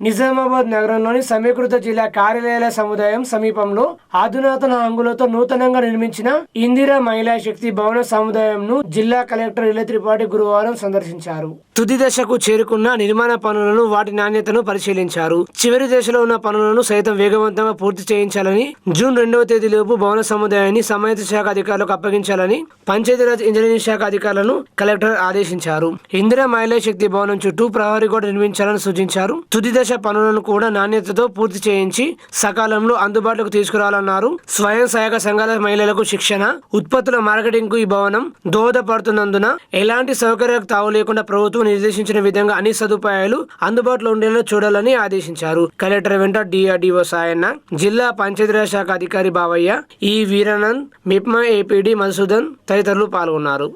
నిజామాబాద్ నగరంలోని సమీకృత జిల్లా కార్యాలయాల సముదాయం సమీపంలో అధునాతన హంగులతో నూతనంగా నిర్మించిన ఇందిరా మహిళా శక్తి భవన సముదాయంను జిల్లా కలెక్టర్ ఇల త్రిపాఠి గురువారం సందర్శించారు. తుది దశకు చేరుకున్న నిర్మాణ పనులను, వాటి నాణ్యతను పరిశీలించారు. చివరి దశలో ఉన్న పనులను సైతం వేగవంతంగా పూర్తి చేయించాలని, జూన్ 2వ తేదీలోపు భవన సముదాయాన్ని సంబంధిత శాఖ అధికారులకు అప్పగించాలని పంచాయతీరాజ్ ఇంజనీరింగ్ శాఖ అధికారులను కలెక్టర్ ఆదేశించారు. ఇందిరా మహిళా శక్తి భవనం చుట్టూ ప్రహరీ గోడ నిర్మించాలని సూచించారు. తుది దశ పనులను కూడా నాణ్యతతో పూర్తి చేయించి సకాలంలో అందుబాటులోకి తీసుకురావాలన్నారు. స్వయం సహాయక సంఘాల మహిళలకు శిక్షణ, ఉత్పత్తుల మార్కెటింగ్ కు ఈ భవనం దోహదపడుతున్నందున ఎలాంటి సౌకర్యాలకు తావు లేకుండా ప్రభుత్వం నిర్దేశించిన విధంగా అన్ని సదుపాయాలు అందుబాటులో ఉండేలా చూడాలని ఆదేశించారు. కలెక్టర్ వెంట డిఆర్డీఓ సాయన్న, జిల్లా పంచాయతీరాజ్ శాఖ అధికారి బావయ్య, ఈ వీరానంద్, మిప్మా ఏపీడీ మధుసూదన్ తదితరులు పాల్గొన్నారు.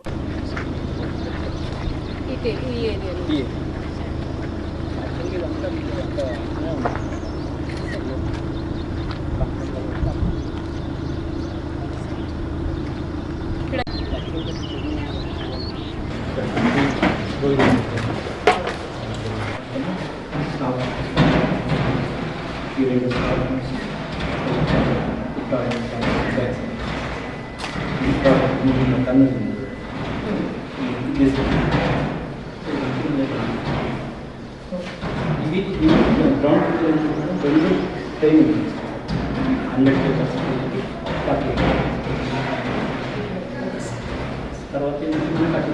తర్వాత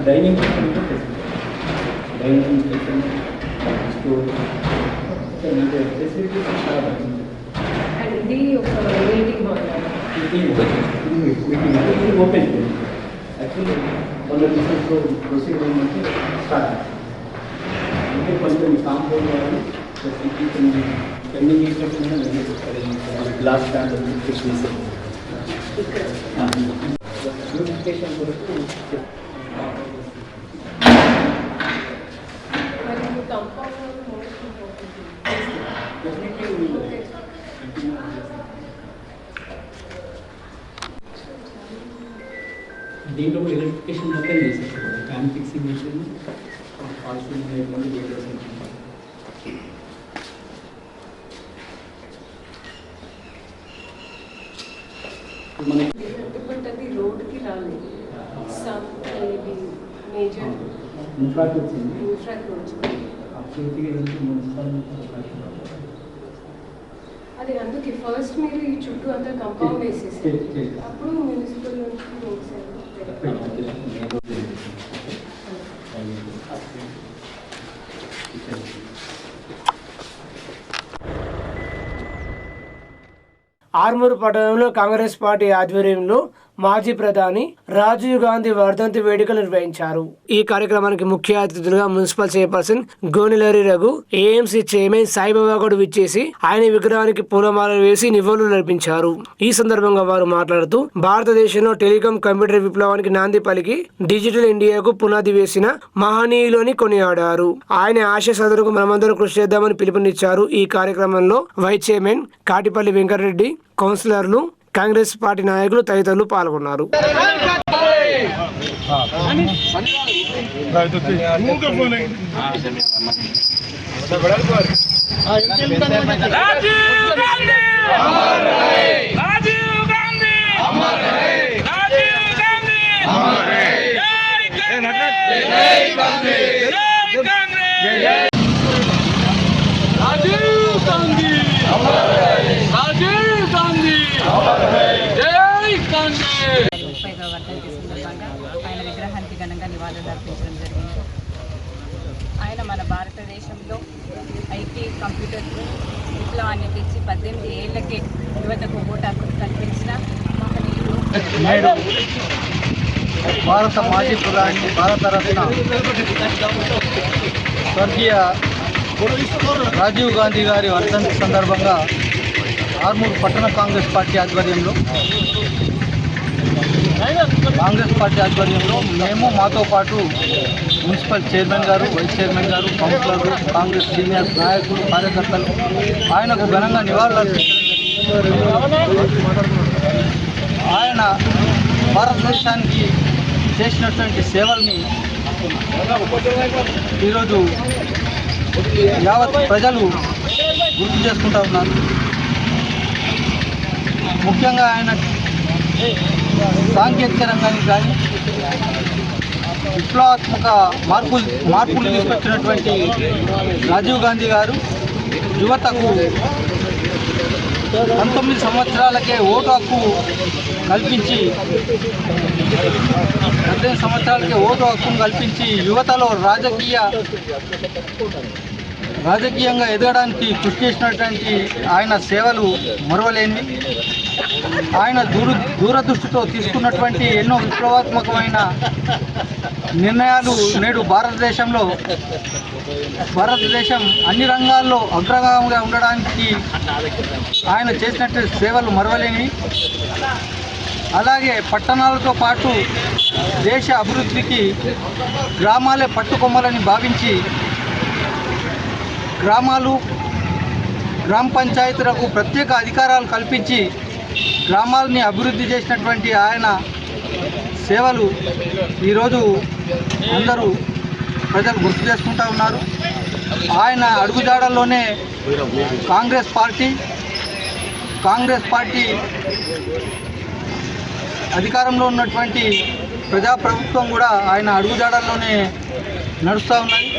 డైనింగ్ స్టోర్ ఫెసిలిటీ చాలా బాగుంది. ఇది ఓపెన్ యాక్చువల్లీ 100% ప్రొసీడ్ అయ్యిందంటే స్టార్ట్ అంటే కొంచెం కాంపౌండ్ కానీ పెండింగ్ చేసినప్పుడు గ్లాస్ స్టాండ్ బ్యూటిఫికేషన్ కొరకు దీంట్లో కూడా ఎలక్ట్రిఫికేషన్ మొత్తం చేసేసారు. Fan fixing machine, fall ceiling అయిపోయింది, విండోస్ అయిపోయింది. రోడ్డుకి రాలేదు, ఇన్ఫ్రాకి వచ్చింది. అది అందుకే ఫస్ట్ మీరు ఈ చుట్టూ అంతా కంపౌండ్ వేసేసారు, అప్పుడు మున్సిపల్ నుంచి ఆర్మూరు పట్టణంలో కాంగ్రెస్ పార్టీ ఆధ్వర్యంలో మాజీ ప్రధాని రాజీవ్ గాంధీ వర్ధంతి వేడుకలు నిర్వహించారు. ఈ కార్యక్రమానికి ముఖ్య అతిథులుగా municipal chairperson Gonilari Raghu, AMC chairman Saibaba Goud విచ్చేసి ఆయన విగ్రహానికి పూలమాలలు వేసి నివాళులు అర్పించారు. ఈ సందర్భంగా వారు మాట్లాడుతూ భారతదేశంలో టెలికాం కంప్యూటర్ విప్లవానికి నాంది పలికి డిజిటల్ ఇండియాకు పునాది వేసిన మహనీయులని కొనియాడారు. ఆయన ఆశయ సాధనకు మనమందరం కృషి చేద్దామని పిలుపునిచ్చారు. ఈ కార్యక్రమంలో వైస్ చైర్మన్ కాటిపల్లి వెంకటరెడ్డి, కౌన్సిలర్లు, కాంగ్రెస్ పార్టీ నాయకులు తదితరులు పాల్గొన్నారు. ఆయన విగ్రహానికి ఘనంగా నివాళులు అర్పించడం జరిగింది. ఆయన మన భారతదేశంలో ఐటీ కంప్యూటర్ విప్లవాన్ని తెచ్చి 18 ఏళ్లకే యువతకు ఓటు హక్కు కల్పించిన మహనీయుడు. భారత మాజీ ప్రధాని, భారతరత్న స్వర్గీయ రాజీవ్ గాంధీ గారి వర్ధంతి సందర్భంగా ఆర్మూరు పట్టణ కాంగ్రెస్ పార్టీ ఆధ్వర్యంలో మేము, మాతో పాటు మున్సిపల్ చైర్మన్ గారు, వైస్ చైర్మన్ గారు, కౌన్సిలర్లు, కాంగ్రెస్ సీనియర్ నాయకులు, కార్యకర్తలు ఆయనకు ఘనంగా నివాళులు అర్పించడం. ఆయన భారతదేశానికి చేసినటువంటి సేవల్ని ఈరోజు యావత్ ప్రజలు గుర్తు చేసుకుంటూ ఉన్నారు. ముఖ్యంగా ఆయన సాంకేతిక రంగానికి కానీ విప్లవాత్మక మార్పులు తీసుకొచ్చినటువంటి రాజీవ్ గాంధీ గారు యువతకు 19 సంవత్సరాలకే ఓటు హక్కు కల్పించి 18 సంవత్సరాలకే ఓటు హక్కును కల్పించి యువతలో రాజకీయంగా ఎదగడానికి కృషి చేసినటువంటి ఆయన సేవలు మరువలేనివి. ఆయన దూరదృష్టితో తీసుకున్నటువంటి ఎన్నో విప్లవాత్మకమైన నిర్ణయాలు నేడు భారతదేశం అన్ని రంగాల్లో అగ్రగామిగా ఉండడానికి ఆయన చేసినటువంటి సేవలు మరువలేనివి. అలాగే పట్టణాలతో పాటు దేశ అభివృద్ధికి గ్రామాలే పట్టుకొమ్మలని భావించి గ్రామ పంచాయతీలకు ప్రత్యేక అధికారాలు కల్పించి గ్రామాలని అభివృద్ధి చేసినటువంటి ఆయన సేవలు ఈరోజు అందరూ ప్రజలు గుర్తు చేసుకుంటూ ఉన్నారు. ఆయన అడుగుజాడల్లోనే కాంగ్రెస్ పార్టీ అధికారంలో ఉన్నటువంటి ప్రజాప్రభుత్వం కూడా ఆయన అడుగుజాడల్లోనే నడుస్తూ ఉన్నది.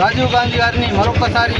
రాజీవ్ గాంధీ గారిని మరొకసారి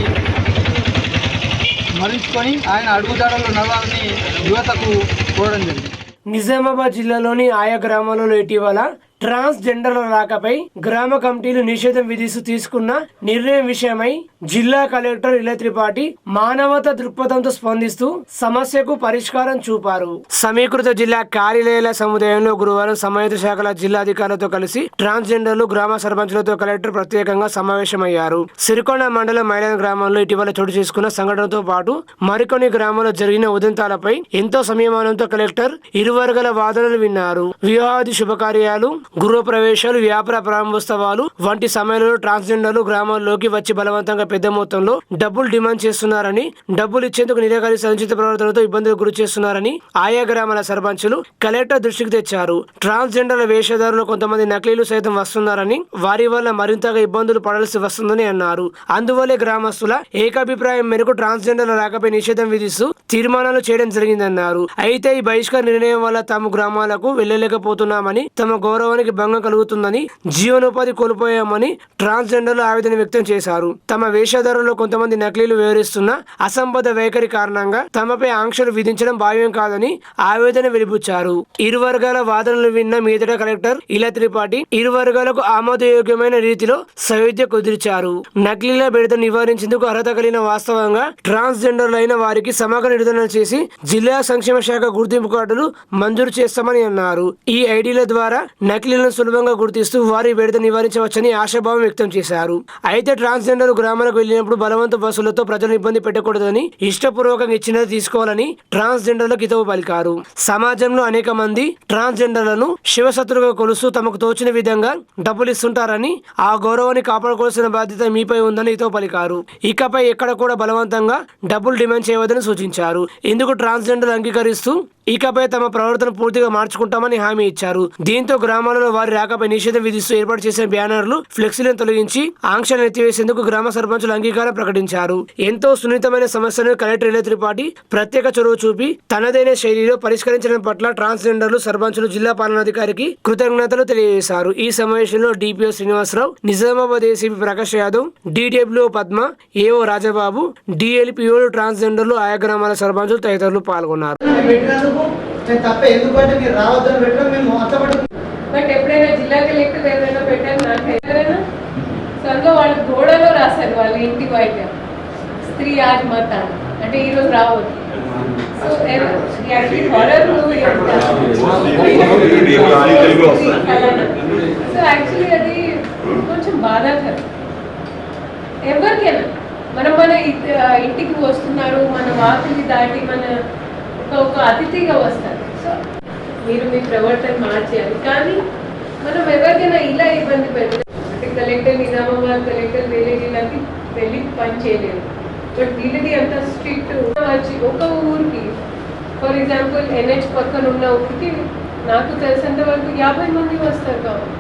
స్మరించుకొని ఆయన అడుగుజాడల్లో నడవాలని యువతకు కోరడం జరిగింది. నిజామాబాద్ జిల్లాలోని ఆయా గ్రామాలలో ఇటీవల ట్రాన్స్జెండర్ల రాకపై గ్రామ కమిటీలు నిషేధం విధిస్తూ తీసుకున్న నిర్ణయం విషయమై జిల్లా కలెక్టర్ ఇల త్రిపాఠి మానవతా దృక్పథంతో స్పందిస్తూ సమస్యకు పరిష్కారం చూపారు. సమీకృత జిల్లా కార్యాలయాల సముదాయంలో గురువారం సంబంధిత శాఖల జిల్లా అధికారులతో కలిసి ట్రాన్స్జెండర్లు గ్రామ సర్పంచులతో కలెక్టర్ ప్రత్యేకంగా సమావేశమయ్యారు. సిరికొండ మండలం మైలాన్ గ్రామంలో ఇటీవల చోటు చేసుకున్న సంఘటనతో పాటు మరికొన్ని గ్రామాల్లో జరిగిన ఉదంతాలపై ఎంతో సంయమనంతో కలెక్టర్ ఇరు వర్గాల వాదనలు విన్నారు. వివాహాది శుభకార్యాలు, గృహ ప్రవేశాలు, వ్యాపార ప్రారంభోత్సవాలు వంటి సమయంలో ట్రాన్స్జెండర్లు గ్రామాల్లోకి వచ్చి బలవంతంగా పెద్ద మొత్తంలో డబ్బులు డిమాండ్ చేస్తున్నారని, డబ్బులు ఇచ్చేందుకు నిరాకరించి అనుచిత ప్రవర్తనతో ఇబ్బందులు గురి చేస్తున్నారని ఆయా గ్రామాల సర్పంచులు కలెక్టర్ దృష్టికి తెచ్చారు. ట్రాన్స్జెండర్ల వేషధారులు కొంతమంది నకిలీలు సైతం వస్తున్నారని, వారి వల్ల మరింతగా ఇబ్బందులు పడాల్సి వస్తుందని అన్నారు. అందువల్లే గ్రామస్తుల ఏకాభిప్రాయం మేరకు ట్రాన్స్జెండర్ల రాకపై నిషేధం విధిస్తూ తీర్మానాలు చేయడం జరిగిందన్నారు. అయితే ఈ బహిష్కరణ నిర్ణయం వల్ల తాము గ్రామాలకు వెళ్లలేకపోతున్నామని, తమ గౌరవానికి భంగం కలుగుతుందని, జీవనోపాధి కోల్పోయామని ట్రాన్స్జెండర్లు ఆవేదన వ్యక్తం చేశారు. తమ వేషధారుల్లో కొంతమంది నకిలీలు వివరిస్తున్న అసంబద్ధ వైఖరి కారణంగా తమపై ఆంక్షలు విధించడం భావ్యం కాదని ఆవేదన వెలిబుచ్చారు. ఇరు వర్గాల వాదనలు విన్న మీదట కలెక్టర్ ఇల త్రిపాఠి ఇరు వర్గాలకు ఆమోదయోగ్యమైన రీతిలో సయోధ్య కుదిర్చారు. నకిలీల బెడద నివారించేందుకు అర్హత కలిగిన వాస్తవంగా ట్రాన్స్జెండర్లు అయిన వారికి సమగ్ర నిర్ధారణ చేసి జిల్లా సంక్షేమ శాఖ గుర్తింపు కార్డులు మంజూరు చేస్తామని అన్నారు. ఈ ఐడీల ద్వారా నకిలీలను సులభంగా గుర్తిస్తూ వారి బెడద నివారించవచ్చని ఆశాభావం వ్యక్తం చేశారు. అయితే ట్రాన్స్జెండర్ గ్రామాలకు వెళ్లినప్పుడు బలవంత బస్సులతో ప్రజలను ఇబ్బంది పెట్టకూడదని, ఇష్టపూర్వకంగా ఇచ్చినది తీసుకోవాలని ట్రాన్స్జెండర్లకు హితవు పలికారు. సమాజంలో అనేక మంది ట్రాన్స్జెండర్లను శివశత్రుగా కొలుస్తూ తమకు తోచిన విధంగా డబ్బులు ఇస్తుంటారని, ఆ గౌరవాన్ని కాపాడుకోవాల్సిన బాధ్యత మీపై ఉందని హితవు పలికారు. ఇకపై ఎక్కడ కూడా బలవంతంగా డబ్బులు డిమాండ్ చేయవద్దని సూచించారు. ఇందుకు ట్రాన్స్జెండర్లు అంగీకరిస్తూ ఇకపై తమ ప్రవర్తన పూర్తిగా మార్చుకుంటామని హామీ ఇచ్చారు. దీంతో గ్రామాలలో వారి రాకపై నిషేధం విధిస్తూ ఏర్పాటు చేసిన బ్యానర్లు, ఫ్లెక్సీలను తొలగించి ఆంక్షలు ఎత్తివేసేందుకు గ్రామ సర్పంచులు అంగీకారం ప్రకటించారు. ఎంతో సున్నితమైన సమస్యను కలెక్టర్ ఇల త్రిపాఠి ప్రత్యేక చొరవ చూపి తనదైన శైలిలో పరిష్కరించడం పట్ల ట్రాన్స్జెండర్లు, సర్పంచులు జిల్లా పాలనాధికారికి కృతజ్ఞతలు తెలియజేశారు. ఈ సమావేశంలో DPO Srinivasarao, Nizamabad ACP Prakash Yadav, DWO Padma, AO Rajababu, డిఎల్పిఓలు, ట్రాన్స్జెండర్లు, ఆయా గ్రామాల సర్పంచులు తదితరులు పాల్గొన్నారు. బట్ ఎప్పుడైనా జిల్లా కలెక్టర్ ఎవరైనా పెట్టారు, నాకు ఎవరైనా సరిగ్గా వాళ్ళు గోడలో రాశారు వాళ్ళ ఇంటి బయట స్త్రీ ఆజ్ మత అంటే ఈరోజు రావద్దు. సో సో యాక్చువల్లీ అది కొంచెం బాధాకరం. ఎవరికైనా మన ఇంటికి వస్తున్నారు, మన వాకిలి దాటి మన ఒక అతిథిగా వస్తారు. సో మీరు మీ ప్రవర్తన మార్చేయాలి. కానీ మనం ఎవరికైనా ఇలా ఇబ్బంది పెడతాం అంటే కలెక్టర్ నిజామాబాద్ కలెక్టర్ వేరే జిల్లాకి వెళ్ళి పని చేయలేదు. బట్ వీళ్ళది అంత స్ట్రిక్ట్ వచ్చి ఒక ఊరికి ఫర్ ఎగ్జాంపుల్ NH పక్కన ఉన్న ఊరికి నాకు తెలిసినంత వరకు 50 మంది వస్తారు కాబట్టి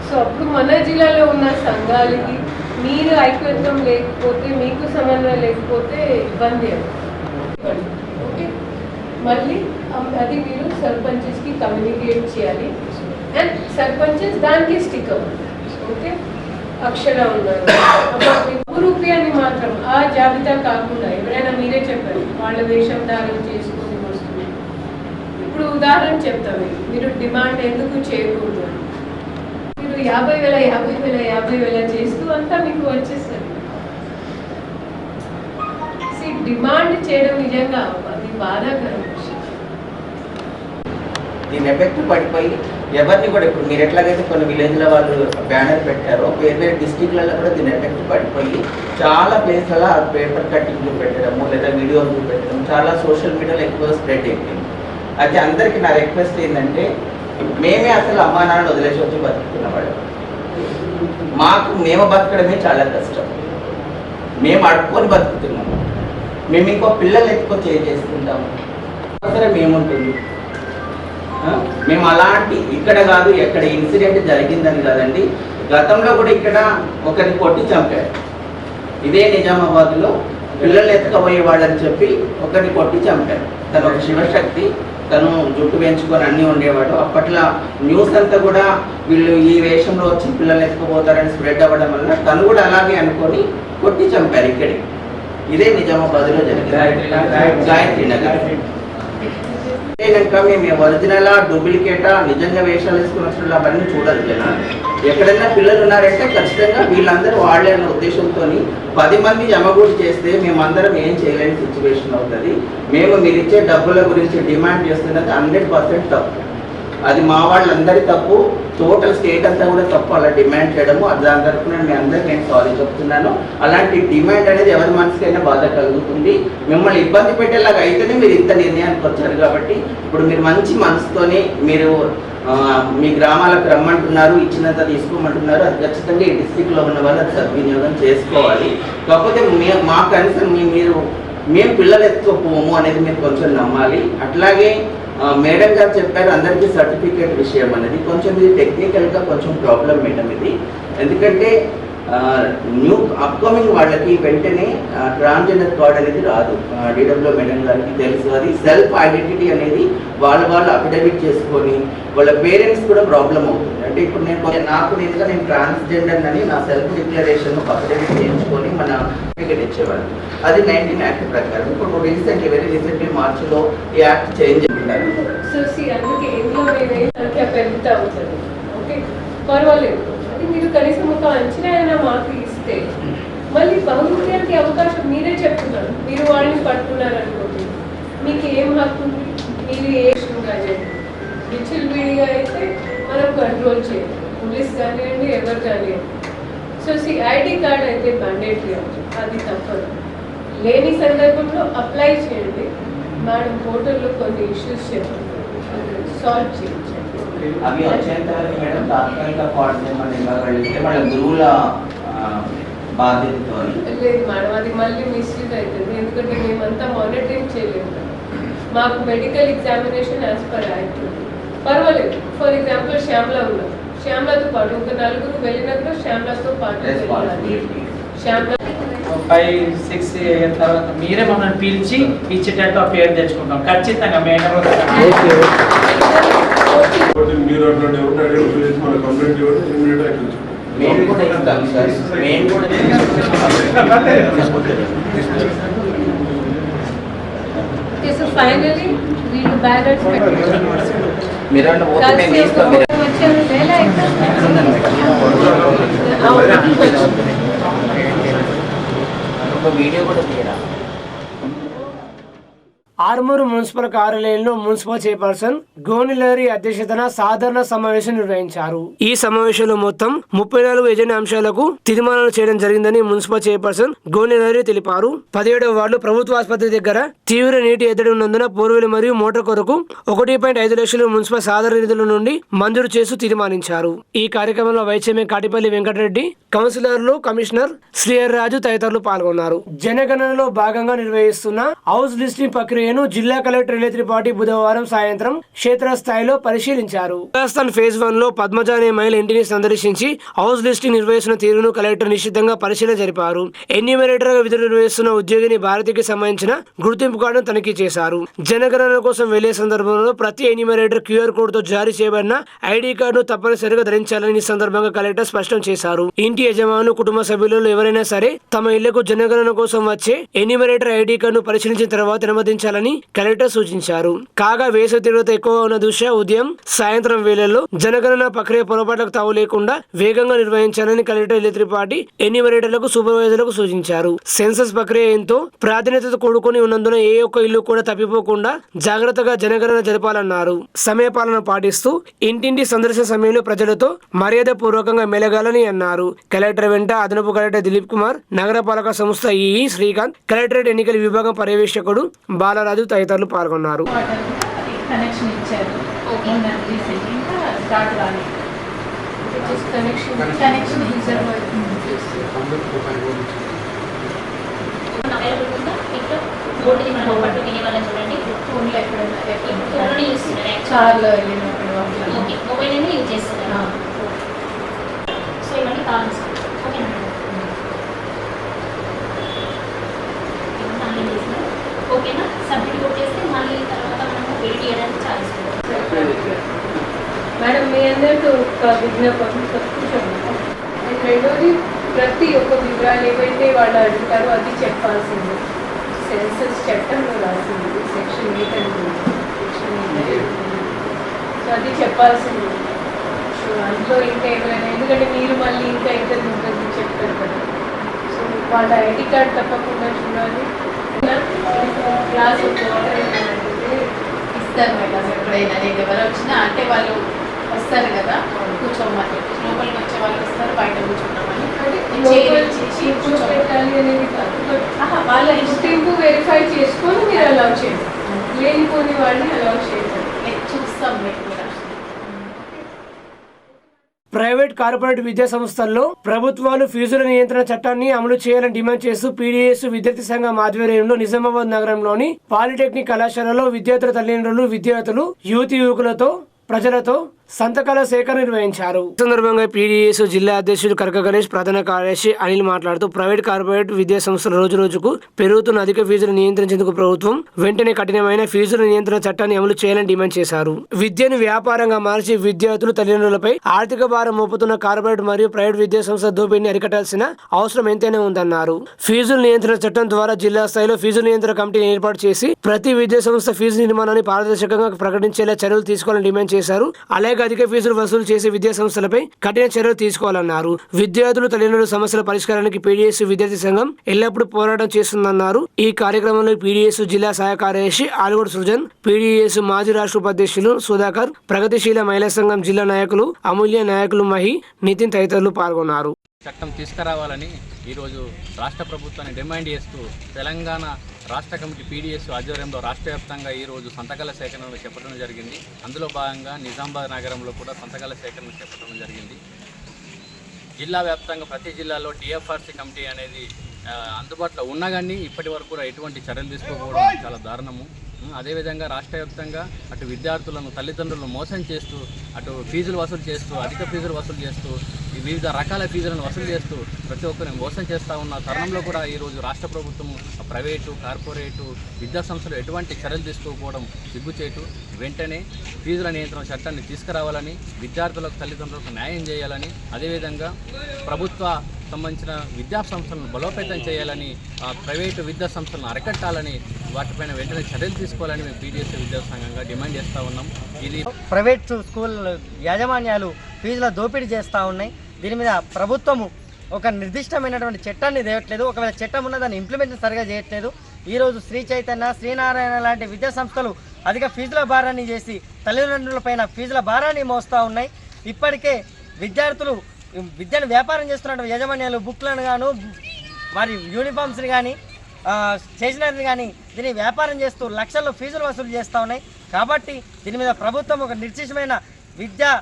సో అప్పుడు మన జిల్లాలో ఉన్న సంఘాలకి మీరు ఐక్యత్వం లేకపోతే, మీకు సమన్వయం లేకపోతే ఇబ్బంది ఓకే. మళ్ళీ అది మీరు సర్పంచెస్కి కమ్యూనికేట్ చేయాలి అండ్ సర్పంచెస్ దానికి స్టిక్ అవ్వాలి. ఓకే, అక్షర ఉన్నారు రూపాయని మాత్రం ఆ జాబితా కాకుండా ఎవరైనా మీరే చెప్పారు వాళ్ళ వేషం ధారణ చేసుకొని వస్తుంది. ఇప్పుడు ఉదాహరణ చెప్తాను, మీరు డిమాండ్ ఎందుకు చేయకూడదు, మీరు 50,000 చేస్తూ అంతా మీకు వచ్చేస్తుంది. డిమాండ్ చేయడం నిజంగా అది బాధాకరం విషయం. దీని ఎఫెక్ట్ పడిపోయి ఎవరిని కూడా ఇప్పుడు మీరు ఎట్లాగైతే కొన్ని విలేజ్ల వాళ్ళు బ్యానర్ పెట్టారో వేరే వేరే డిస్టిక్లలో కూడా దీని ఎఫెక్ట్ పడిపోయి చాలా ప్లేస్లలో పేపర్ కటింగ్లు పెట్టడము లేదా వీడియోలు పెట్టడం చాలా సోషల్ మీడియాలో ఎక్కువ స్ప్రెడ్ అయిపోయింది. అయితే అందరికీ నా రిక్వెస్ట్ ఏంటంటే మేమే అసలు అమ్మా నాన్న వదిలేసి వచ్చి బతుకుతున్నవాడు. మేము బతకడమే చాలా కష్టం. మేము అడుక్కొని బతుకుతున్నాము. మేము ఇంకో పిల్లలు ఎత్తుకొని చేసుకుంటాము. సరే మేముంటుంది మేము అలాంటి ఇక్కడ కాదు ఎక్కడ ఇన్సిడెంట్ జరిగిందని కాదండి, గతంలో కూడా ఇక్కడ ఒకరిని కొట్టి చంపారు. ఇదే నిజామాబాద్లో పిల్లలు ఎత్తుకపోయే వాళ్ళని చెప్పి ఒకరిని కొట్టి చంపారు. తను ఒక శివశక్తి, తను జుట్టు పెంచుకొని అన్నీ ఉండేవాడు. అప్పట్లో న్యూస్ అంతా కూడా వీళ్ళు ఈ వేషంలో వచ్చి పిల్లలు ఎత్తుకుపోతారని స్ప్రెడ్ అవ్వడం వల్ల తను కూడా అలాగే అనుకొని కొట్టి చంపారు ఇక్కడే. ఇదే నిజామాబాద్లో జరిగింది, గాయత్రి నగర్. మేము ఒరిజినలా డూప్లికేటా నిజంగా వేషాలు వేసుకుని వచ్చిన అవన్నీ చూడాలి జనాలు. ఎక్కడైనా పిల్లలు ఉన్నారంటే ఖచ్చితంగా వీళ్ళందరూ వాళ్ళే అన్న ఉద్దేశంతో 10 మంది జమగూడి చేస్తే మేమందరం ఏం చేయలేని సిచ్యువేషన్ అవుతుంది. మీరు ఇచ్చే డబ్బుల గురించి డిమాండ్ చేస్తున్నది 100% తప్పు. అది మా వాళ్ళందరి తప్పు, టోటల్ స్టేట్ అంతా కూడా తప్పు అలా డిమాండ్ చేయడము. దాని తరఫున మీ అందరికీ నేను సారీ చెప్తున్నాను. అలాంటి డిమాండ్ అనేది ఎవరి మనసుకైనా బాధ కలుగుతుంది. మిమ్మల్ని ఇబ్బంది పెట్టేలాగా అయితేనే మీరు ఇంత నిర్ణయానికి వచ్చారు. కాబట్టి ఇప్పుడు మీరు మంచి మనసుతోనే మీరు మీ గ్రామాలకు రమ్మంటున్నారు, ఇచ్చినంత తీసుకోమంటున్నారు. అది ఖచ్చితంగా ఈ డిస్ట్రిక్ట్లో ఉన్న వాళ్ళు అది సద్వినియోగం చేసుకోవాలి. కాకపోతే మా కనీసం మేము పిల్లలు ఎత్తుకోపోము అనేది మీరు కొంచెం నమ్మాలి. అట్లాగే మేడం గారు చెప్పారు అందరికీ సర్టిఫికేట్ విషయం అనేది కొంచెం ఇది టెక్నికల్గా కొంచెం ప్రాబ్లం మేడం ఇది. ఎందుకంటే న్యూ అప్కమింగ్ వాళ్ళకి వెంటనే ట్రాన్స్జెండర్ కార్డ్ అనేది రాదు. డిడబ్ల్యూ మేడం గారికి తెలుసు. అది సెల్ఫ్ ఐడెంటిటీ అనేది వాళ్ళు అఫిడవిట్ చేసుకొని వాళ్ళ పేరెంట్స్ కూడా ప్రాబ్లం అవుతుంది. అంటే ఇప్పుడు నేను ట్రాన్స్జెండర్ అని నా సెల్ఫ్ డిక్లరేషన్ అఫిడవిట్ చేయించుకొని మన సర్టిఫికేట్ ఇచ్చేవాళ్ళు. అది 19 యాక్ట్ ప్రకారం. ఇప్పుడు వెరీ రీసెంట్లీ మార్చిలో ఈ యాక్ట్ చేంజ్ చేస్తున్నారు. సో అందుకే ఇంట్లో సంఖ్య పెరుగుతూ అవుతుంది. ఓకే, పర్వాలేదు. అది మీరు కనీసం ఒక అంచనా అయినా మాకు ఇస్తే మళ్ళీ బహుమతి అవకాశం మీరే చెప్తున్నారు. మీరు వాళ్ళని పట్టుకున్నారు అనుకోండి, మీకు ఏం హక్కు ఉంది? మీరు ఏ విచ్చిల్విడిగా అయితే మనం కంట్రోల్ చేయాలి, పోలీస్ కానివ్వండి ఎవరు కానివ్వండి. సో ఐడి కార్డ్ అయితే మ్యాండేటరీ అవుతుంది, అది తప్పదు. లేని సందర్భంలో అప్లై చేయండి. మేడం పోర్టల్లో కొన్ని ఇష్యూస్ చెప్పండి, సాల్వ్ చేయించండి. అవి వచ్చేంత వరకు మేడం తాత్కాలిక కార్డ్ చేయమని వాళ్ళ గురువుల బాధ్యతతో లేదు మేడం, అది మళ్ళీ మిస్యూజ్ అవుతుంది. ఎందుకంటే మేమంతా మానిటరింగ్ చేయలేము. మాకు medical examination as per act పర్వాలేదు. ఫర్ ఎగ్జాంపుల్ శ్యామల ఉన్నాం, శ్యామలతో పాటు ఒక 4 వెళ్ళినప్పుడు శ్యామలతో పాటు శ్యామల 5-6 తర్వాత మీరే మమ్మల్ని పిలిచి ఇచ్చేటట్టు ఆ పేరు తెచ్చుకుంటాం ఖచ్చితంగా. మేడం మీరు అట్లాంటి మన కంప్లైంట్ మేము కూడా ఇస్తాం సార్. మేము కూడా సో ఫైనలీ వీళ్ళు బ్యాలెట్స్ మీరు వచ్చారు లేదా వీడియో కూడా తీయరా. ఆర్మూరు మున్సిపల్ కార్యాలయంలో మున్సిపల్ చైర్పర్సన్ గోనిలరి అధ్యక్షతన సాధారణ సమావేశం నిర్వహించారు. ఈ సమావేశంలో మొత్తం 34 ఎజెండా అంశాలకు తీర్మానాలు చేయడం జరిగిందని మున్సిపల్ చైర్పర్సన్ గోనిలరి తెలిపారు. 17వ వార్డు ప్రభుత్వ ఆసుపత్రి దగ్గర తీవ్ర నీటి ఎద్దడి ఉన్నందున బోర్వెల్ మరియు మోటార్ కొరకు 1.5 లక్షలు మున్సిపల్ సాధారణ నిధుల నుండి మంజూరు చేస్తూ తీర్మానించారు. ఈ కార్యక్రమంలో వైస్ చైర్మన్ కాటిపల్లి వెంకటరెడ్డి, కౌన్సిలర్లు, కమిషనర్ శ్రీహర్ రాజు తదితరులు పాల్గొన్నారు. జనగణనలో భాగంగా నిర్వహిస్తున్న హౌస్ లిస్టింగ్ ప్రక్రియ ప్రక్రియను జిల్లా కలెక్టర్ ఇలే త్రిపాఠి బుధవారం సాయంత్రం క్షేత్రస్థాయిలో పరిశీలించారు. రాజస్థాన్ ఫేజ్ 1 లో పద్మజ అనే మహిళ ఇంటిని సందర్శించి హౌస్ లిస్టింగ్ నిర్వహిస్తున్న తీరును కలెక్టర్ నిశ్చితంగా పరిశీలన జరిపారు. ఎన్యూమరేటర్ గా విధులు నిర్వహిస్తున్న ఉద్యోగిని భారతికి సంబంధించిన గుర్తింపు కార్డును తనిఖీ చేశారు. జనగణన కోసం వెళ్లే సందర్భంలో ప్రతి ఎన్యూమరేటర్ QR కోడ్ తో జారీ చేయబడిన ID కార్డును తప్పనిసరిగా ధరించాలని ఈ సందర్భంగా కలెక్టర్ స్పష్టం చేశారు. ఇంటి యజమానులు, కుటుంబ సభ్యులలో ఎవరైనా సరే తమ ఇళ్లకు జనగణన కోసం వచ్చే ఎన్యూమరేటర్ ID కార్డును పరిశీలించిన తర్వాత అనుమతించాలని కలెక్టర్ సూచించారు. కాగా వేసవి తీవ్రత ఎక్కువగా ఉన్న దృష్ట్యా ఉదయం, సాయంత్రం వేళల్లో జనగణన ప్రక్రియ పొరపాట్లకు తావు లేకుండా వేగంగా నిర్వహించాలని కలెక్టర్ ఇలే త్రిపాఠి ఎన్యూమరేటర్లకు, సూపర్వైజర్లకు సూచించారు. సెన్సస్ ప్రక్రియ ఎంతో ప్రాధాన్యతతో కూడుకొని ఉన్నందున ఏ ఒక్క ఇల్లు కూడా తప్పిపోకుండా జాగ్రత్తగా జనగణన జరపాలన్నారు. సమయపాలన పాటిస్తూ ఇంటింటి సందర్శన సమయంలో ప్రజలతో మర్యాద పూర్వకంగా మెలగాలని అన్నారు. కలెక్టర్ వెంట అదనపు కలెక్టర్ దిలీప్ కుమార్, నగరపాలక సంస్థ ఈఈ శ్రీకాంత్, కలెక్టరేట్ ఎన్నికల విభాగం పర్యవేక్షకుడు బాలరాజు తదితరులు పాల్గొన్నారు. కనెక్షన్ ఇచ్చారు. స్టార్ట్ కాలేదు. కనెక్షన్ చాలా మొబైల్ యూజ్ చేస్తున్నారు. సో ఇవన్నీ కావాలి ఓకేనా. ఓకేనా, సబ్మిట్ కొట్టేస్తే మళ్ళీ తర్వాత మనము వెయిట్ చేయడానికి ఛాన్స్ మేడం. మీ అందరితో ఒక విజ్ఞాపన కూర్చోండి. అండ్ రెండోది, ప్రతి ఒక్క వివరాలు ఏవైతే వాళ్ళు అడుగుతారో అది చెప్పాల్సింది. సెన్సస్ చట్టంలో రాసింది సెక్షన్ 8 అంటుంది. సో అది చెప్పాల్సింది. సో అందులో ఇంకా ఏమైనా, ఎందుకంటే మీరు మళ్ళీ ఇంకా ఇద్దరు ముగ్గురు చెప్తారు కదా. సో వాళ్ళ ID కార్డ్ తప్పకుండా చూడాలి. క్లాస్ ఇస్తారు మేడం. ఎప్పుడైనా నేను ఎవరు వచ్చినా అంటే వాళ్ళు వస్తారు కదా, కూర్చోమని. లోపలికి వచ్చే వాళ్ళు వస్తారు, బయట కూర్చున్నామని పెట్టాలి అనేది కాదు. వాళ్ళ ఇన్స్టింపు వెరిఫై చేసుకొని మీరు అలౌ చేయండి. లేనిపోని వాళ్ళని అలౌ చేయండి. చూస్తాం మేము. ప్రైవేట్, కార్పొరేట్ విద్యా సంస్థల్లో ప్రభుత్వాలు ఫీజుల నియంత్రణ చట్టాన్ని అమలు చేయాలని డిమాండ్ చేస్తూ PDS విద్యార్థి సంఘం ఆధ్వర్యంలో నిజామాబాద్ నగరంలోని పాలిటెక్నిక్ కళాశాలలో విద్యార్థుల తల్లిదండ్రులు, విద్యార్థులు, యువకులతో, ప్రజలతో సంతకాల సేకరణ నిర్వహించారు. ఈ సందర్భంగా PDS జిల్లా అధ్యక్షుడు కరక గణేష్, ప్రధాన కార్యదర్శి అనిల్ మాట్లాడుతూ ప్రైవేట్, కార్పొరేట్ విద్యా సంస్థలు రోజు రోజుకు పెరుగుతున్న అధిక ఫీజులు నియంత్రించేందుకు ప్రభుత్వం వెంటనే కఠినమైన ఫీజుల నియంత్రణ చట్టాన్ని అమలు చేయాలని డిమాండ్ చేశారు. విద్యను వ్యాపారంగా మార్చి విద్యార్థులు, తల్లిదండ్రులపై ఆర్థిక భారం మోపుతున్న కార్పొరేట్ మరియు ప్రైవేట్ విద్యా సంస్థ దోపిడీని అరికట్టాల్సిన అవసరం ఎంతైనా ఉందన్నారు. ఫీజుల నియంత్రణ చట్టం ద్వారా జిల్లా స్థాయిలో ఫీజుల నియంత్రణ కమిటీని ఏర్పాటు చేసి ప్రతి విద్యా సంస్థ ఫీజు నిర్మాణాన్ని పారదర్శకంగా ప్రకటించేలా చర్యలు తీసుకోవాలని డిమాండ్ చేశారు. అలాగే అధిక ఫీజులు వసూలు చేసే విద్యా సంస్థలపై కఠిన చర్యలు తీసుకోవాలన్నారు. విద్యార్థులు, తల్లిదండ్రుల సమస్యల పరిష్కారానికి PDS విద్యార్థి సంఘం ఎల్లప్పుడూ పోరాటం చేస్తుందన్నారు. ఈ కార్యక్రమంలో PDS జిల్లా సహాయ కార్యదర్శి ఆలుగోడు సృజన్, PDS మాజీ రాష్ట్ర ఉపాధ్యక్షులు సుధాకర్, ప్రగతిశీల మహిళా సంఘం జిల్లా నాయకులు అమూల్య, నాయకులు మహి, నితిన్ తదితరులు పాల్గొన్నారు. చట్టం తీసుకురావాలని ఈరోజు రాష్ట్ర ప్రభుత్వాన్ని డిమాండ్ చేస్తూ తెలంగాణ రాష్ట్ర కమిటీ PDS ఆధ్వర్యంలో రాష్ట్ర వ్యాప్తంగా ఈరోజు సంతకాల సేకరణలు చేపట్టడం జరిగింది. అందులో భాగంగా నిజామాబాద్ నగరంలో కూడా సంతకాల సేకరణ చేపట్టడం జరిగింది. జిల్లా వ్యాప్తంగా ప్రతి జిల్లాలో TFRC కమిటీ అనేది అందుబాటులో ఉన్నా కానీ ఇప్పటి వరకు కూడా ఎటువంటి చర్యలు తీసుకోకపోవడం చాలా దారుణము. అదేవిధంగా రాష్ట్ర వ్యాప్తంగా అటు విద్యార్థులను, తల్లిదండ్రులను మోసం చేస్తూ, అటు ఫీజులు వసూలు చేస్తూ, అధిక ఫీజులు వసూలు చేస్తూ, వివిధ రకాల ఫీజులను వసూలు చేస్తూ ప్రతి ఒక్కరిని మోసం చేస్తూ ఉన్న తరుణంలో కూడా ఈరోజు రాష్ట్ర ప్రభుత్వం ప్రైవేటు, కార్పొరేటు విద్యా సంస్థలు ఎటువంటి చర్యలు తీసుకోకపోవడం సిగ్గుచేటు. వెంటనే ఫీజుల నియంత్రణ చట్టాన్ని తీసుకురావాలని, విద్యార్థులకు, తల్లిదండ్రులకు న్యాయం చేయాలని, అదేవిధంగా ప్రభుత్వ సంబంధించిన విద్యా సంస్థలను బలోపేతం చేయాలని, ప్రైవేటు విద్యా సంస్థలను అరికట్టాలని, వాటిపైన వెంటనే చర్యలు తీసుకోవాలని మేము PDS విద్యా సంఘంగా డిమాండ్ చేస్తూ ఉన్నాం. ఇది ప్రైవేట్ స్కూల్ యాజమాన్యాలు ఫీజుల దోపిడీ చేస్తూ ఉన్నాయి. దీని మీద ప్రభుత్వము ఒక నిర్దిష్టమైనటువంటి చట్టాన్ని తేవట్లేదు. ఒకవేళ చట్టం ఉన్న దాన్ని ఇంప్లిమెంట్ సరిగా చేయట్లేదు. ఈరోజు శ్రీ చైతన్య, శ్రీనారాయణ లాంటి విద్యా సంస్థలు అధిక ఫీజుల భారాన్ని చేసి తల్లిదండ్రులపైన ఫీజుల భారాన్ని మోస్తూ ఉన్నాయి. ఇప్పటికే విద్యార్థులు విద్యను వ్యాపారం చేస్తున్నటువంటి యాజమాన్యాలు బుక్లను గాను, వారి యూనిఫామ్స్ని కానీ, స్టేషనరీని కానీ దీన్ని వ్యాపారం చేస్తూ లక్షల్లో ఫీజులు వసూలు చేస్తూ ఉన్నాయి. కాబట్టి దీని మీద ప్రభుత్వం ఒక నిర్దిష్టమైన విద్యా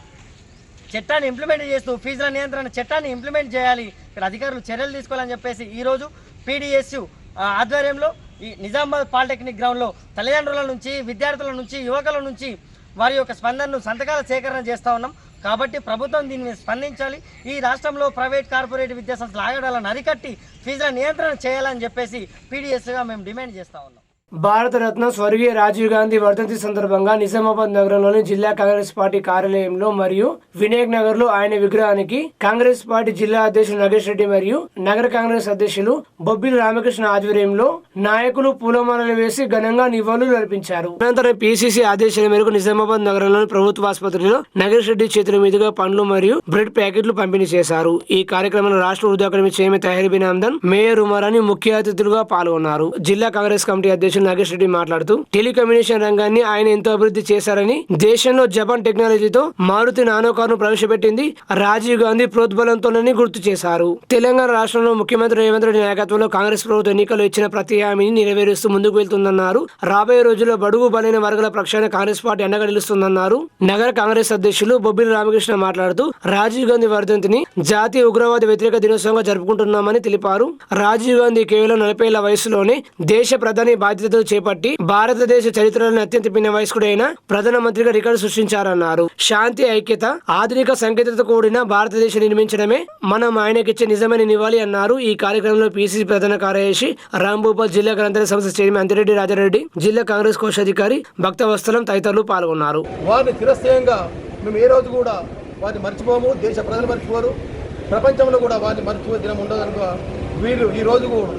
చట్టాన్ని ఇంప్లిమెంట్ చేస్తూ ఫీజుల నియంత్రణ చట్టాన్ని ఇంప్లిమెంట్ చేయాలి. ఇక్కడ అధికారులు చర్యలు తీసుకోవాలని చెప్పేసి ఈరోజు PDS ఆధ్వర్యంలో ఈ నిజామాబాద్ పాలిటెక్నిక్ గ్రౌండ్లో తల్లిదండ్రుల నుంచి, విద్యార్థుల నుంచి, యువకుల నుంచి వారి యొక్క స్పందనను సంతకాల సేకరణ చేస్తూ ఉన్నాం. కాబట్టి ప్రభుత్వం దీని మీద స్పందించాలి. ఈ రాష్ట్రంలో ప్రైవేట్ కార్పొరేట్ విద్యాసంస్థలు ఆగడాలను అరికట్టి ఫీజుల నియంత్రణ చేయాలని చెప్పేసి పీడీఎస్గా మేము డిమాండ్ చేస్తూ ఉన్నాం. భారతరత్న స్వర్గీయ రాజీవ్ గాంధీ వర్ధంతి సందర్భంగా నిజామాబాద్ నగరంలోని జిల్లా కాంగ్రెస్ పార్టీ కార్యాలయంలో మరియు వినాయక్ నగర్ లో ఆయన విగ్రహానికి కాంగ్రెస్ పార్టీ జిల్లా అధ్యక్షులు నగేష్ రెడ్డి మరియు నగర కాంగ్రెస్ అధ్యక్షులు బొబ్బిలి రామకృష్ణ ఆధ్వర్యంలో నాయకులు పూలమాలలు వేసి ఘనంగా నివాళులు అర్పించారు. అనంతరం పిసిసి ఆదేశాల మేరకు నిజామాబాద్ నగరంలోని ప్రభుత్వ ఆసుపత్రిలో నగేష్ రెడ్డి చేతుల మీదుగా పండ్లు మరియు బ్రెడ్ ప్యాకెట్లు పంపిణీ చేశారు. ఈ కార్యక్రమంలో రాష్ట్ర Urdu academy chairman Tahir bin Hamdan, mayor Umarani ముఖ్య అతిథులుగా పాల్గొన్నారు. జిల్లా కాంగ్రెస్ కమిటీ అధ్యక్షులు నగేష్ రెడ్డి మాట్లాడుతూ టెలికమ్యూనికేషన్ రంగాన్ని ఆయన ఎంతో అభివృద్ధి చేశారని, దేశంలో జపాన్ టెక్నాలజీతో మారుతి నానో కారును ప్రవేశపెట్టింది రాజీవ్ గాంధీ ప్రోద్బలంతోనని గుర్తు చేశారు. తెలంగాణ రాష్ట్రంలో ముఖ్యమంత్రి రేవంత్ రెడ్డి నాయకత్వంలో కాంగ్రెస్ ప్రభుత్వం ఎన్నికల్లో ఇచ్చిన ప్రతి హామీని నెరవేరుస్తూ ముందుకు వెళ్తుందన్నారు. రాబోయే రోజుల్లో బడుగు బలైన వర్గాల పక్షాన కాంగ్రెస్ పార్టీ అండగా నిలుస్తుందన్నారు. నగర కాంగ్రెస్ అధ్యక్షులు బొబ్బిలి రామకృష్ణ మాట్లాడుతూ రాజీవ్ గాంధీ వర్ధంతిని జాతీయ ఉగ్రవాద వ్యతిరేక దినోత్సవంగా జరుపుకుంటున్నామని తెలిపారు. రాజీవ్ గాంధీ కేవలం 40 ఏళ్ల వయసులోనే దేశ ప్రధాని బాధ్యతలు చేపట్టి భారతదేశ చరిత్రలోని అత్యంత పిన్న వయస్కుడైన ప్రధానమంత్రిగా రికార్డు సృష్టించారన్నారు. శాంతి, ఐక్యత, ఆధునిక సంకేతతో కూడిన భారతదేశం నిర్మించడమే మనం ఆయనకిచ్చే నిజమైన నివాళి అన్నారు. ఈ కార్యక్రమంలో పిసిసి ప్రధాన కార్యదర్శి రాంభూపాల్, జిల్లా గ్రంథాలయ సంస్థ చైర్మన్ అంతిరెడ్డి రాజారెడ్డి, జిల్లా కాంగ్రెస్ కోశాధికారి భక్తవత్సలం తదితరులు పాల్గొన్నారు. వారిని చిరస్థాయంగా మేము ఏ రోజు కూడా వారిని మర్చిపోము, దేశ ప్రజలు మర్చిపోరు, ప్రపంచంలో కూడా వారిని మర్చిపోయే దినం ఉండదు కనుక వీళ్ళు ఈ రోజు కూడా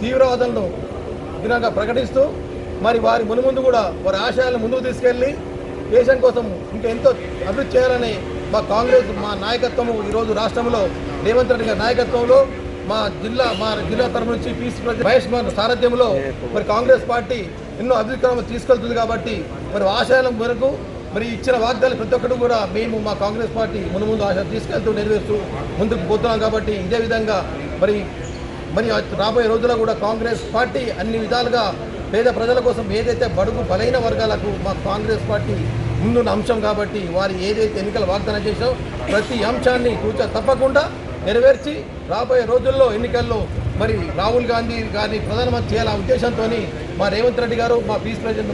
తీవ్రవాదంలో దినంగా ప్రకటిస్తూ మరి వారి మునుముందు కూడా వారి ఆశయాలను ముందుకు తీసుకెళ్ళి దేశం కోసం ఇంకా ఎంతో అభివృద్ధి చేయాలని మా కాంగ్రెస్ మా నాయకత్వము ఈరోజు రాష్ట్రంలో రేవంత్ రెడ్డి గారి నాయకత్వంలో మా జిల్లా తరఫు నుంచి పీసీ మహేష్ కుమార్ సారథ్యంలో మరి కాంగ్రెస్ పార్టీ ఎన్నో అభివృద్ధి క్రమాలు తీసుకెళ్తుంది. కాబట్టి మరి ఆశయాల మేరకు మరి ఇచ్చిన వాగ్దానాలు ప్రతి ఒక్కరు కూడా మేము మా కాంగ్రెస్ పార్టీ మునుముందు ఆశ తీసుకెళ్తూ నెరవేరుస్తూ ముందుకు పోతున్నాం. కాబట్టి ఇదే విధంగా మరి రాబోయే రోజుల్లో కూడా కాంగ్రెస్ పార్టీ అన్ని విధాలుగా పేద ప్రజల కోసం ఏదైతే బడుగు బలైన వర్గాలకు మా కాంగ్రెస్ పార్టీ ముందున్న అంశం కాబట్టి వారు ఏదైతే ఎన్నికల వాగ్దానం చేశారో ప్రతి అంశాన్ని తప్పకుండా నెరవేర్చి రాబోయే రోజుల్లో ఎన్నికల్లో మరి రాహుల్ గాంధీ గారిని ప్రధానమంత్రి చేయాలనే ఉద్దేశంతో మా రేవంత్ రెడ్డి గారు, మా పీస్ ప్రెసిడెంట్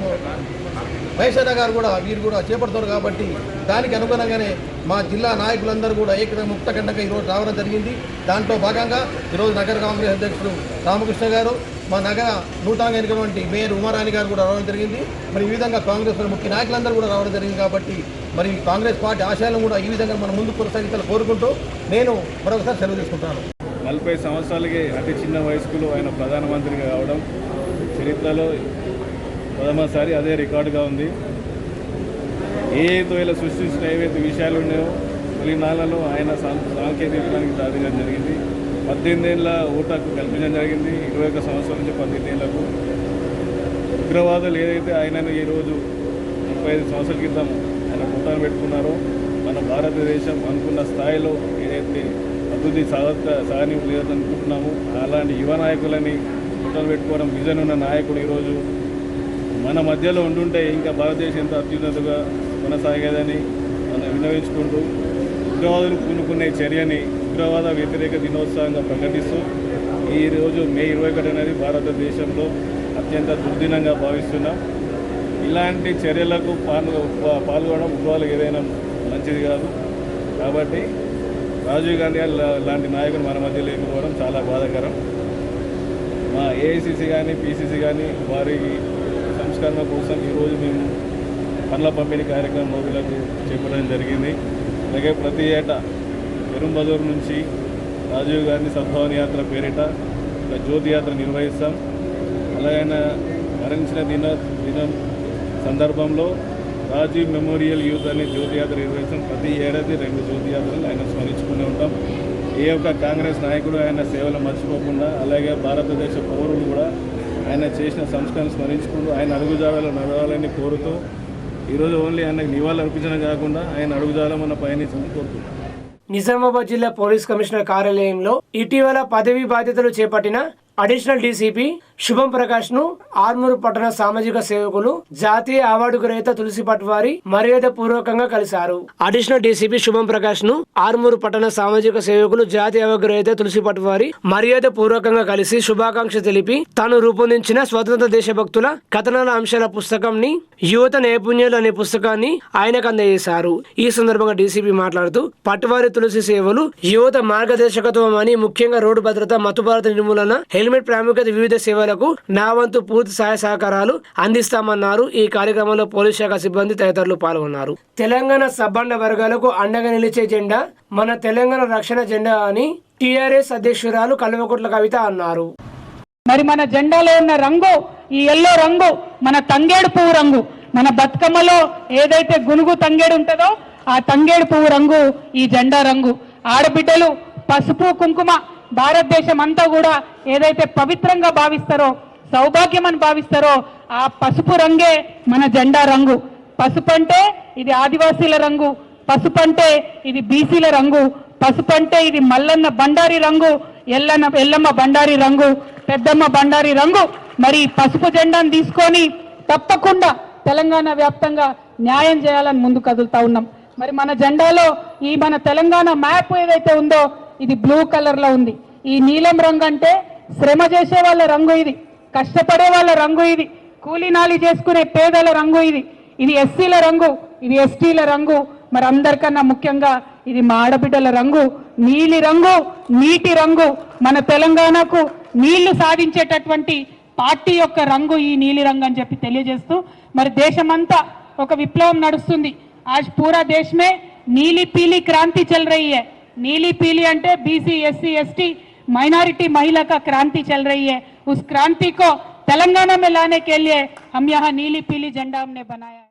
మహేష్ అన్న గారు కూడా వీరు కూడా చేపడుతున్నారు. కాబట్టి దానికి అనుగుణంగానే మా జిల్లా నాయకులందరూ కూడా ముక్తఖండంగా ఈరోజు రావడం జరిగింది. దాంట్లో భాగంగా ఈరోజు నగర కాంగ్రెస్ అధ్యక్షుడు రామకృష్ణ గారు, మా నగర నూతనంగా ఎన్నికటువంటి మేయర్ ఉమారాణి గారు కూడా రావడం జరిగింది. మరి ఈ విధంగా కాంగ్రెస్ ముఖ్య నాయకులందరూ కూడా రావడం జరిగింది. కాబట్టి మరి కాంగ్రెస్ పార్టీ ఆశయాలను కూడా ఈ విధంగా మనం ముందుకు కొనసాగించాలని కోరుకుంటూ నేను మరొకసారి సెలవు తీసుకుంటున్నాను. 40 సంవత్సరాలకి అతి చిన్న వయస్కులో ఆయన ప్రధానమంత్రిగా కావడం చరిత్రలో ప్రథమసారి అదే రికార్డుగా ఉంది. ఏదైతే ఇలా సృష్టించిన ఏవైతే విషయాలు ఉన్నాయో తొలినాళ్లలో ఆయన సాంకేతికానికి సాధించడం జరిగింది. 18 ఏళ్ళ ఓటాకు కల్పించడం జరిగింది. 21 సంవత్సరాల నుంచి 18 ఏళ్లకు ఉగ్రవాదులు ఏదైతే ఆయనను ఈరోజు 35 సంవత్సరాల క్రితం ఆయన పుట్టాను పెట్టుకున్నారో మన భారతదేశం అనుకున్న స్థాయిలో ఏదైతే అభివృద్ధి సాగని లేదనుకుంటున్నాము అలాంటి యువ నాయకులని పుట్టాలు పెట్టుకోవడం విజన్ ఉన్న నాయకుడు ఈరోజు మన మధ్యలో ఉండుంటే ఇంకా భారతదేశం ఎంత అత్యున్నతగా కొనసాగేదని మనం విన్నవించుకుంటూ ఉగ్రవాదులు పూనుకునే చర్యని ఉగ్రవాద వ్యతిరేక దినోత్సవంగా ప్రకటిస్తూ ఈరోజు మే 21 అనేది భారతదేశంలో అత్యంత దుర్దినంగా భావిస్తున్నాం. ఇలాంటి చర్యలకు పాల్గొనడం ఉగ్రవాదులకు ఏదైనా మంచిది కాదు. కాబట్టి రాజీవ్ గాంధీ లాంటి నాయకులు మన మధ్య లేకపోవడం చాలా బాధాకరం. మా ఏఐసిసి కానీ పీసీసీ కానీ వారి సంస్కరణ కోసం ఈరోజు మేము పండ్ల పంపిణీ కార్యక్రమం మహిళలకు చేపట్టడం జరిగింది. అలాగే ప్రతి ఏటా పెరుంబదూరు నుంచి రాజీవ్ గాంధీ సద్భావన యాత్ర పేరిట ఒక జ్యోతి యాత్ర నిర్వహిస్తాం. అలాగే మరణించిన దినం సందర్భంలో రాజీవ్ మెమోరియల్ యూత్ అనే జ్యోతి యాత్ర నిర్వహిస్తాం. ప్రతి ఏడాది 2 జ్యోతి యాత్రలు ఆయన స్మరించుకునే ఉంటాం. ఏ ఒక్క కాంగ్రెస్ నాయకుడు ఆయన సేవలు మర్చిపోకుండా అలాగే భారతదేశ పౌరులు కూడా ఆయన చేసిన సంస్కరణ స్మరించుకుంటూ ఆయన అడుగుజాడలు నడవాలని కోరుతూ ఈరోజు ఓన్లీ ఆయనకు నివాళులు అర్పించడం కాకుండా ఆయన అడుగుజాడలు మన పయనించాలని కోరుతున్నాం. నిజామాబాద్ జిల్లా పోలీస్ కమిషనర్ కార్యాలయంలో ఇటీవల పదవి బాధ్యతలు చేపట్టిన అడిషనల్ డీసీపీ శుభం ప్రకాష్ ను ఆర్మూరు పట్టణ సామాజిక సేవకులు జాతీయ అవార్డు గ్రహీత తులసి పట్వారి మర్యాద పూర్వకంగా కలిశారు. అడిషనల్ డీసీపీ శుభం ప్రకాష్ ను ఆర్మూరు పట్టణ సామాజిక సేవకులు జాతీయ అవార్డు గ్రహీత తులసి పట్వారి మర్యాద పూర్వకంగా కలిసి శుభాకాంక్ష తెలిపి తాను రూపొందించిన స్వతంత్ర దేశభక్తుల కథనాల అంశాల పుస్తకం ని యువత నైపుణ్యాలు అనే పుస్తకాన్ని ఆయనకు అందజేశారు. ఈ సందర్భంగా డీసీపీ మాట్లాడుతూ పట్వారి తులసి సేవలు యువత మార్గదర్శకత్వం అని, ముఖ్యంగా రోడ్డు భద్రత, మత్తుభారత నిర్మూలన, హెల్మెట్ ప్రాముఖ్యత, వివిధ సేవలకు నా వంతు పూర్తి సహాయ సహకారాలు అందిస్తామన్నారు. ఈ కార్యక్రమంలో పోలీస్ శాఖ సిబ్బంది తదితరులు పాల్గొన్నారు. తెలంగాణ సబ్బండ వర్గాలకు అండగా నిలిచే జెండా మన తెలంగాణ రక్షణ జెండా అని టీఆర్ఎస్ అధ్యక్షురాలు కల్వకుంట్ల కవిత అన్నారు. మరి మన జెండాలో ఉన్న రంగు ఈ ఎల్లో రంగు మన తంగేడు పువ్వు రంగు. మన బతుకమ్మలో ఏదైతే గునుగు తంగేడు ఉంటుందో ఆ తంగేడు పువ్వు రంగు ఈ జెండా రంగు. ఆడబిడ్డలు పసుపు కుంకుమ భారతదేశం అంతా కూడా ఏదైతే పవిత్రంగా భావిస్తారో, సౌభాగ్యం అని భావిస్తారో ఆ పసుపు రంగే మన జెండా రంగు. పసుపు అంటే ఇది ఆదివాసీల రంగు, పసుపు అంటే ఇది బీసీల రంగు, పసుపు అంటే ఇది మల్లన్న బండారి రంగు, ఎల్లమ్మ బండారి రంగు, పెద్దమ్మ బండారి రంగు. మరి పసుపు జెండాను తీసుకొని తప్పకుండా తెలంగాణ వ్యాప్తంగా న్యాయం చేయాలని ముందు కదులుతా ఉన్నాం. మరి మన జెండాలో ఈ మన తెలంగాణ మ్యాప్ ఏదైతే ఉందో ఇది బ్లూ కలర్లో ఉంది. ఈ నీలం రంగు అంటే శ్రమ చేసే వాళ్ళ రంగు, ఇది కష్టపడే వాళ్ళ రంగు, ఇది కూలీనాలి చేసుకునే పేదల రంగు, ఇది ఎస్సీల రంగు, ఇది ఎస్టీల రంగు. మరి అందరికన్నా ముఖ్యంగా ఇది మా ఆడబిడ్డల రంగు, నీలి రంగు, నీటి రంగు. మన తెలంగాణకు నీళ్లు సాధించేటటువంటి పార్టీ యొక్క రంగు ఈ నీలి రంగు అని చెప్పి తెలియజేస్తూ మరి దేశమంతా ఒక విప్లవం నడుస్తుంది. आज पूरा देश में नीली पीली क्रांति चल रही है. नीली पीली अंटे बीसी एससी एसटी माइनॉरिटी महिला का क्रांति चल रही है. उस क्रांति को तेलंगाना में लाने के लिए हम यहाँ नीली पीली झंडा हमने बनाया.